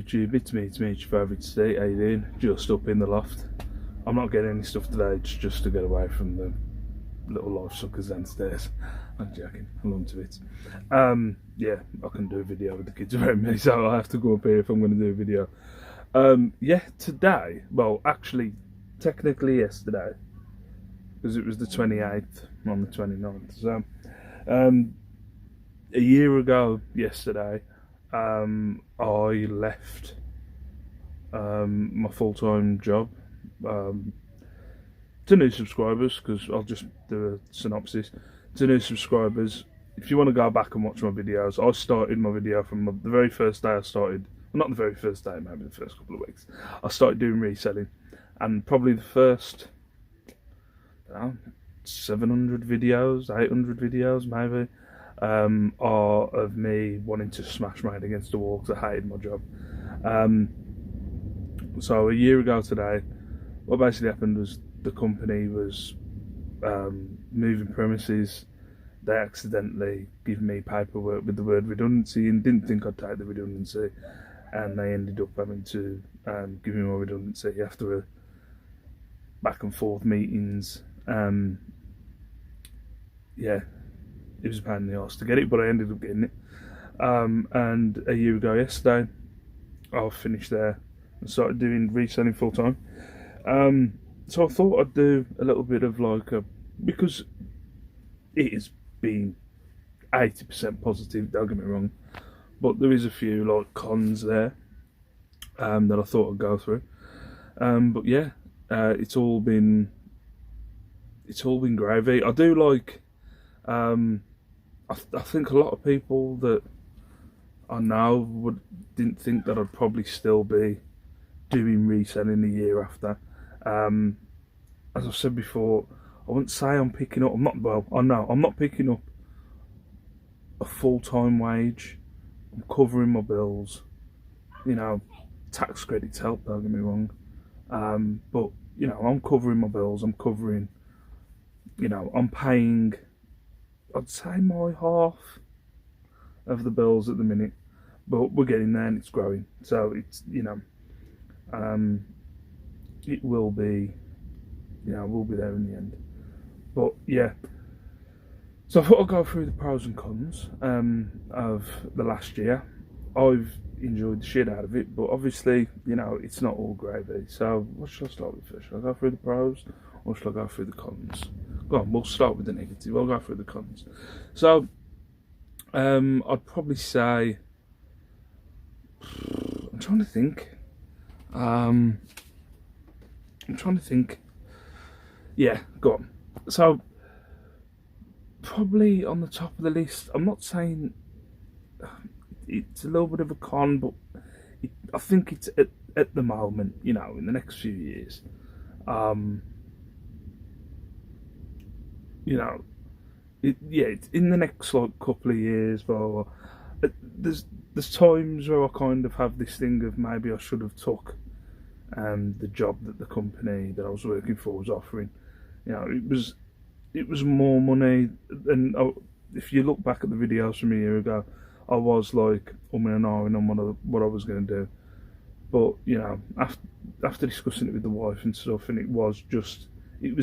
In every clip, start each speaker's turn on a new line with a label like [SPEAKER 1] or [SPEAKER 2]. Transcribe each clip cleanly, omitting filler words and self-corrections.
[SPEAKER 1] YouTube, it's me, your favourite state. How you doing? Just up in the loft. I'm not getting any stuff today, it's just to get away from the little life suckers downstairs. I'm joking, I love to it. Yeah, I can do a video with the kids around me, so I have to go up here if I'm going to do a video. Yeah, today, well, actually, technically yesterday, because it was the 28th, on the 29th. So, a year ago yesterday, I left my full-time job to new subscribers, because I'll just do a synopsis. To new subscribers, if you want to go back and watch my videos, I started my video from the very first day I started. Well, not the very first day, maybe the first couple of weeks. I started doing reselling, and probably the first, I don't know, 700 videos, 800 videos maybe, are of me wanting to smash my head against the wall because I hated my job. So a year ago today, what basically happened was the company was moving premises. They accidentally gave me paperwork with the word redundancy and didn't think I'd take the redundancy, and they ended up having to give me more redundancy after a back and forth meetings. Yeah, it was a pain in the arse to get it, but I ended up getting it. And a year ago yesterday, I finished there and started doing reselling full time. So I thought I'd do a little bit of because it has been 80% positive, don't get me wrong, but there is a few cons there that I thought I'd go through. But yeah, it's all been gravy. I do like. I think a lot of people that I know didn't think that I'd probably still be doing reselling a year after. As I've said before, I wouldn't say I'm picking up. I know I'm not picking up a full-time wage. I'm covering my bills. You know, tax credits help. Don't get me wrong. But you know, I'm covering my bills. I'm covering. You know, I'm paying. I'd say my half of the bills at the minute, but we're getting there and it's growing. So it's, you know, it will be, you know, we'll be there in the end. But yeah, so I thought I'd go through the pros and cons of the last year. I've enjoyed the shit out of it, but obviously, you know, it's not all gravy. So what should I start with first? Should I go through the pros or should I go through the cons? Go on, we'll start with the negative. I'll go through the cons. So, I'd probably say, I'm trying to think. Yeah, go on. So, probably on the top of the list, I'm not saying it's a little bit of a con, but I think it's at the moment, you know, in the next few years, you know, it's in the next couple of years, but there's times where I kind of have this thing of maybe I should have took the job that the company that I was working for was offering. You know, it was more money, and if you look back at the videos from a year ago, I was like and ahhing on what I was going to do. But you know, after discussing it with the wife and stuff, and it was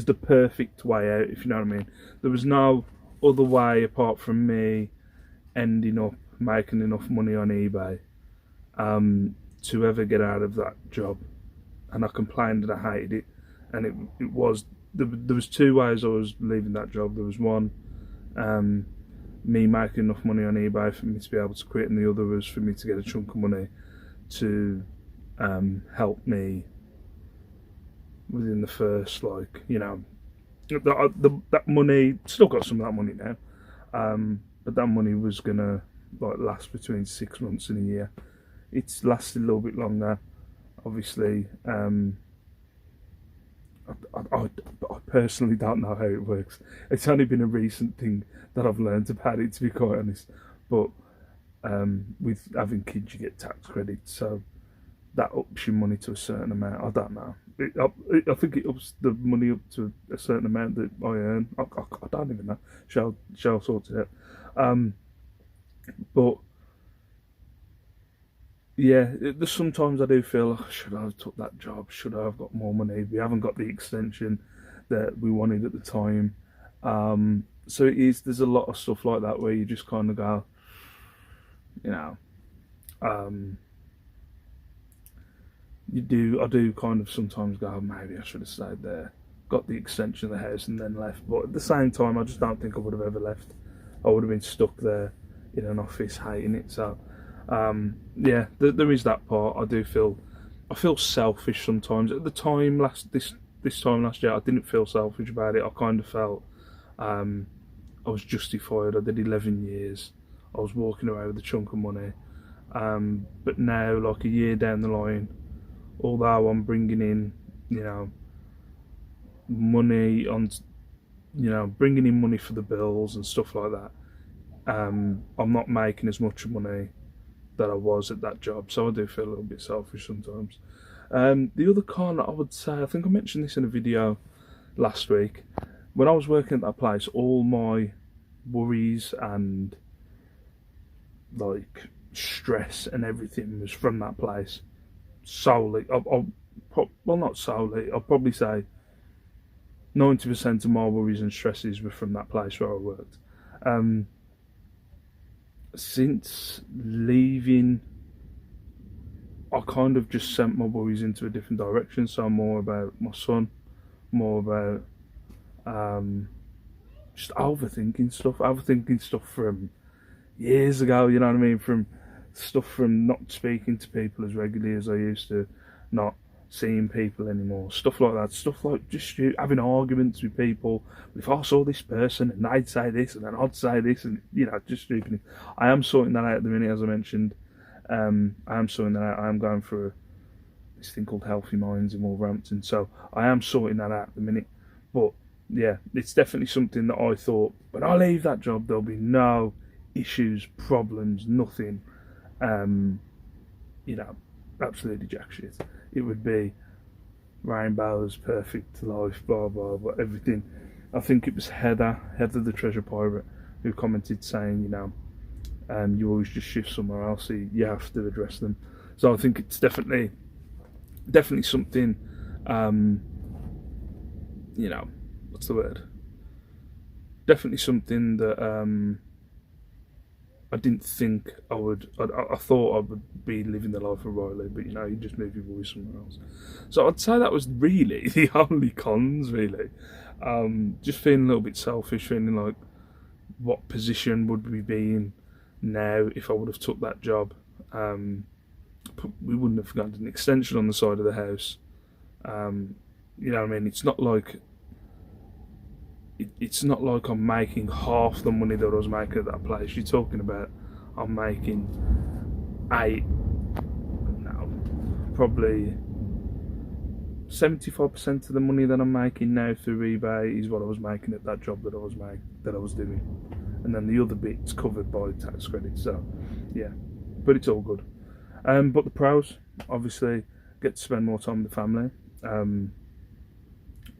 [SPEAKER 1] the perfect way out, if you know what I mean. There was no other way apart from me ending up making enough money on eBay to ever get out of that job. And I complained and I hated it. And there was two ways I was leaving that job. There was one, me making enough money on eBay for me to be able to quit, and the other was for me to get a chunk of money to help me within the first, you know, that money, still got some of that money now, but that money was gonna last between 6 months and a year. It's lasted a little bit longer, obviously. I personally don't know how it works. It's only been a recent thing that I've learned about it, to be quite honest. But with having kids, you get tax credits, so that ups your money to a certain amount. I don't know. I think it ups the money up to a certain amount that I earn. I don't even know. Shall sort it out. But yeah, there's sometimes I do feel like, should I have took that job? Should I have got more money? We haven't got the extension that we wanted at the time. So it is. There's a lot of stuff like that where you just kind of go, you know, um, you do. I do kind of sometimes go, maybe I should have stayed there, got the extension of the house, and then left. But at the same time, I just don't think I would have ever left. I would have been stuck there in an office hating it. So yeah, there is that part. I feel selfish sometimes. At the time this time last year, I didn't feel selfish about it. I kind of felt I was justified. I did 11 years. I was walking away with a chunk of money. But now, like a year down the line, although I'm bringing in, you know, money on, bringing in money for the bills and stuff like that, I'm not making as much money that I was at that job. So I do feel a little bit selfish sometimes. The other con I would say, I think I mentioned this in a video last week. When I was working at that place, all my worries and like stress and everything was from that place. Solely, well, not solely. I'll probably say 90% of my worries and stresses were from that place where I worked. Since leaving, I kind of just sent my worries into a different direction. So I'm more about my son, more about just overthinking stuff from years ago. You know what I mean? From stuff from not speaking to people as regularly as I used to, not seeing people anymore, stuff like that, stuff like just having arguments with people. If I saw this person and they'd say this and then I'd say this, and just stupid. I am sorting that out at the minute, as I mentioned. I am sorting that out. I am going through this thing called Healthy Minds in Wolverhampton, so I am sorting that out at the minute. But yeah, it's definitely something that I thought, when I leave that job, there'll be no issues, problems, nothing. Absolutely jack shit. It would be rainbows, perfect life, blah blah blah, everything. I think it was Heather the Treasure Pirate, who commented saying, you always just shift somewhere else, so you have to address them. So I think it's definitely something. What's the word? Definitely something that I didn't think I would. I thought I would be living the life of Riley, but you just move your voice somewhere else. So I'd say that was really the only cons, really. Just feeling a little bit selfish, feeling like, what position would we be in now if I would have took that job? We wouldn't have got an extension on the side of the house. You know what I mean? It's not like I'm making half the money that I was making at that place. You're talking about I'm making probably 75% of the money that I'm making now through eBay is what I was making at that job that I was doing, and then the other bit's covered by tax credits. So yeah, but it's all good. But the pros, obviously, get to spend more time with the family.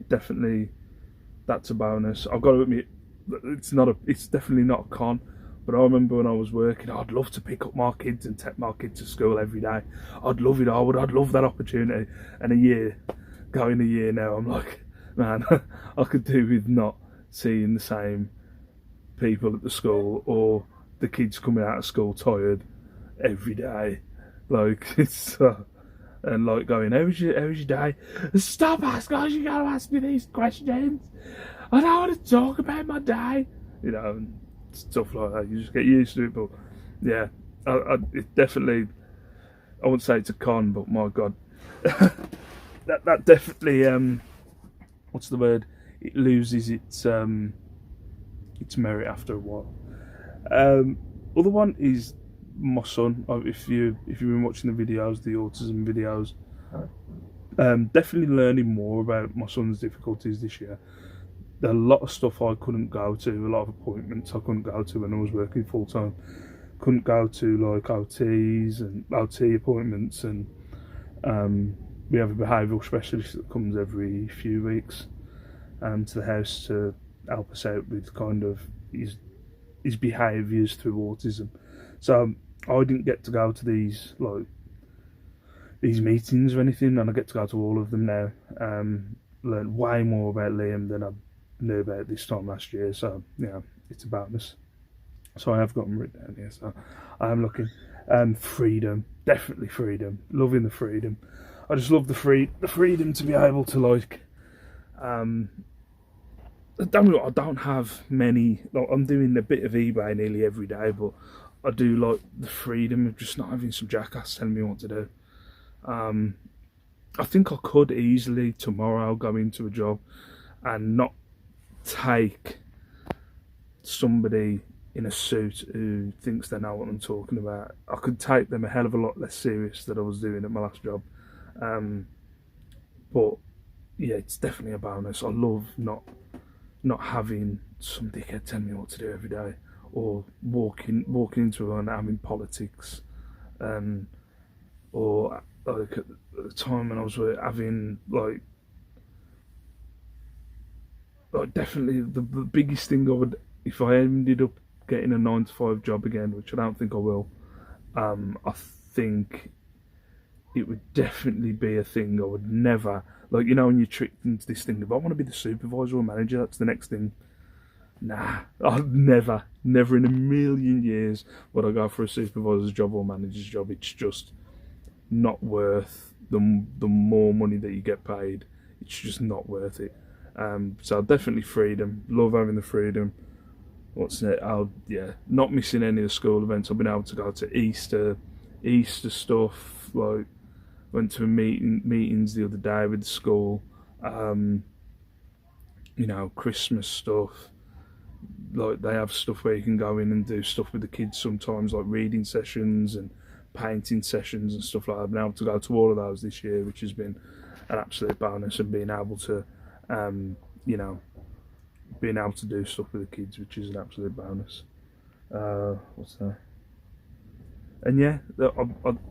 [SPEAKER 1] Definitely, that's a bonus. I've got to admit, it's definitely not a con. But I remember when I was working, I'd love to pick up my kids and take my kids to school every day. I'd love it. I'd love that opportunity. And a year now, I'm like, man, I could do with not seeing the same people at the school, or the kids coming out of school tired every day. Like, it's and like going, how was your day? Stop asking, guys, you gotta ask me these questions. I don't want to talk about my day. Stuff like that. You just get used to it. But yeah, it definitely, I wouldn't say it's a con, but my God, that definitely, what's the word? It loses its merit after a while. Other one is my son. If you've been watching the videos, the autism videos, definitely learning more about my son's difficulties this year. There are a lot of stuff I couldn't go to, a lot of appointments I couldn't go to when I was working full time. Couldn't go to like OTs and OT appointments, and we have a behavioural specialist that comes every few weeks to the house to help us out with kind of his behaviours through autism. So I didn't get to go to these like these meetings or anything, and I get to go to all of them now. Learn way more about Liam than I knew about this time last year, so yeah, it's a bonus. So I have got them written down here, so I am looking. Freedom, definitely freedom. Loving the freedom. I just love the freedom to be able to like. I don't have many. Like, I'm doing a bit of eBay nearly every day, but I do like the freedom of just not having some jackass telling me what to do. I think I could easily tomorrow go into a job and not take somebody in a suit who thinks they know what I'm talking about. I could take them a hell of a lot less serious than I was doing at my last job. But yeah, it's definitely a bonus. I love not having some dickhead telling me what to do every day, or walking into one and having politics, or like at the time when I was having like definitely the biggest thing I would, if I ended up getting a 9 to 5 job again, which I don't think I will, I think it would definitely be a thing I would never, like, you know, when you're tricked into this thing, if I want to be the supervisor or manager, that's the next thing. Nah, I'd never in a million years would I go for a supervisor's job or manager's job. It's just not worth the more money that you get paid. It's just not worth it. So definitely freedom. Love having the freedom. What's it? Not missing any of the school events. I've been able to go to Easter stuff. Like, went to meetings the other day with the school. Christmas stuff. Like, they have stuff where you can go in and do stuff with the kids sometimes, like reading sessions and painting sessions and stuff like that. I've been able to go to all of those this year, which has been an absolute bonus, and being able to, being able to do stuff with the kids, which is an absolute bonus. What's that? And yeah,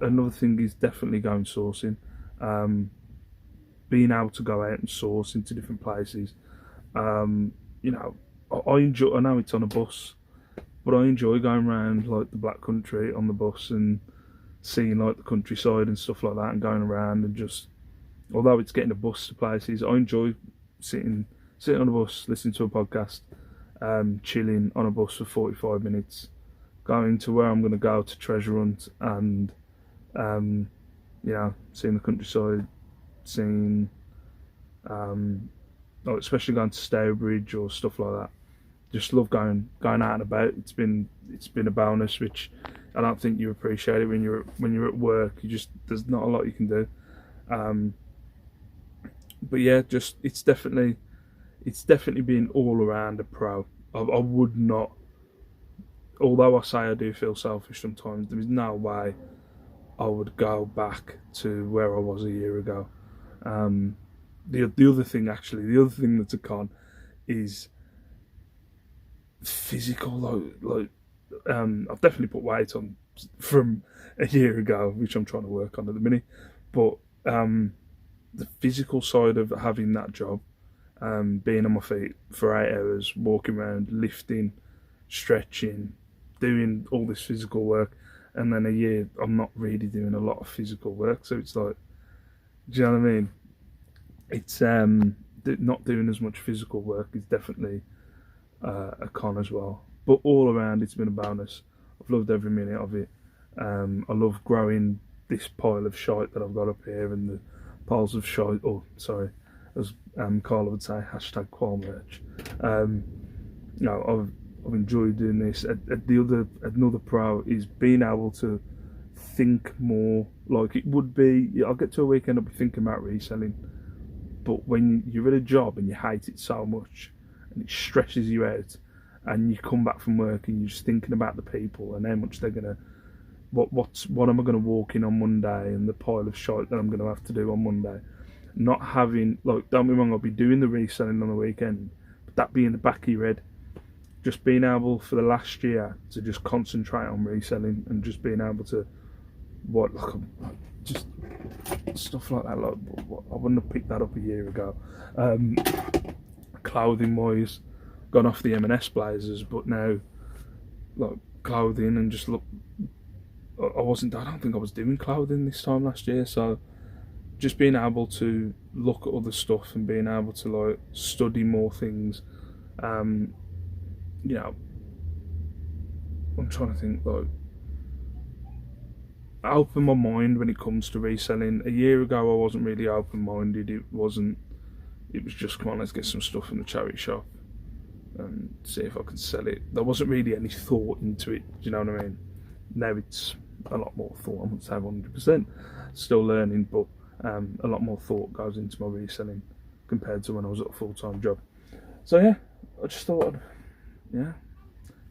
[SPEAKER 1] another thing is definitely going sourcing. Being able to go out and source into different places. I enjoy. I know it's on a bus, but I enjoy going around like the Black Country on the bus and seeing like the countryside and stuff like that, and going around and just. Although it's getting a bus to places, I enjoy sitting on a bus, listening to a podcast, chilling on a bus for 45 minutes, going to where I'm going to go to treasure hunt, and seeing the countryside, seeing especially going to Stourbridge or stuff like that. Just love going out and about. It's been a bonus, which I don't think you appreciate it when you're at work. There's not a lot you can do. But yeah, just it's definitely been all around a pro. I would not, although I say I do feel selfish sometimes, there is no way I would go back to where I was a year ago. The other thing that's a con is physical. I've definitely put weight on from a year ago, which I'm trying to work on at the minute. But the physical side of having that job, being on my feet for 8 hours, walking around, lifting, stretching, doing all this physical work, and then a year I'm not really doing a lot of physical work. So it's like, do you know what I mean? It's not doing as much physical work is definitely a con as well. But all around, it's been a bonus. I've loved every minute of it. I love growing this pile of shite that I've got up here, and the piles of shite. Oh, sorry, as Carla would say, #qual merch. I've enjoyed doing this. Another pro is being able to think more. Like, it would be, I'll get to a weekend, I'll be thinking about reselling. But when you're at a job and you hate it so much and it stresses you out, and you come back from work and you're just thinking about the people and how much they're gonna, what am I gonna walk in on Monday, and the pile of shite that I'm gonna have to do on Monday. Not having, like, don't be wrong, I'll be doing the reselling on the weekend, but that being the back of your head, just being able for the last year to just concentrate on reselling and just being able to just stuff like that. Like, I wouldn't have picked that up a year ago. Clothing wise, gone off the M&S blazers, but now like clothing and just look. I wasn't. I don't think I was doing clothing this time last year. So just being able to look at other stuff and being able to like study more things. Um, you know, I'm trying to think like open my mind when it comes to reselling. A year ago, I wasn't really open minded. It wasn't. It was just, come on, let's get some stuff from the charity shop and see if I can sell it. There wasn't really any thought into it. Do you know what I mean? Now it's a lot more thought. I wouldn't say 100%. Still learning, but a lot more thought goes into my reselling compared to when I was at a full-time job. So yeah, I just thought I'd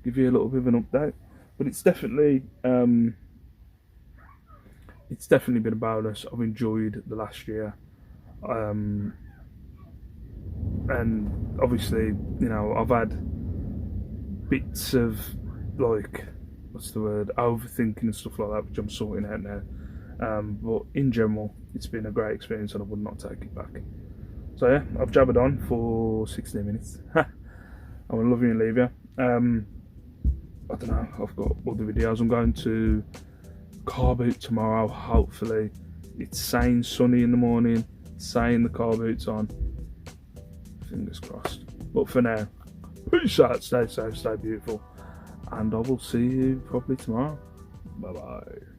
[SPEAKER 1] give you a little bit of an update. But it's definitely been a bonus. I've enjoyed the last year. And obviously, I've had bits of like, what's the word, overthinking and stuff like that, which I'm sorting out now. But in general, it's been a great experience and I would not take it back. So yeah, I've jabbered on for 16 minutes. I will love you and leave you. I don't know, I've got other videos. I'm going to car boot tomorrow, hopefully. It's saying sunny in the morning, saying the car boot's on. Fingers crossed. But for now, peace out, stay safe, stay beautiful, and I will see you probably tomorrow. Bye bye.